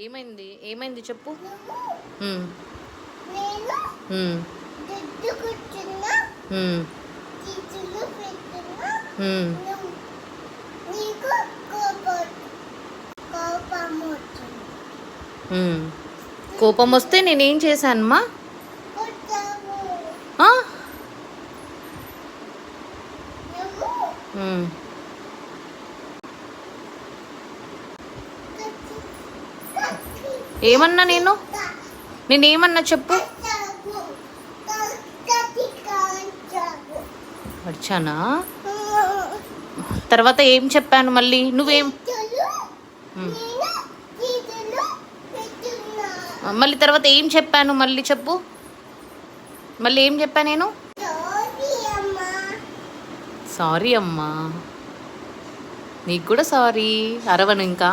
ఏమైంది ఏమైంది చెప్పు. కోపం వస్తే నేనేం చేశానమ్మా? ఏమన్నా నేనేమన్నా చెప్పు. వచ్చానా? తర్వాత ఏం చెప్పాను మళ్ళీ? నువ్వేం మళ్ళీ తర్వాత ఏం చెప్పాను మళ్ళీ చెప్పు. మళ్ళీ ఏం చెప్పా నేను? సారీ అమ్మా. నీకు కూడా సారీ. అరవను ఇంకా.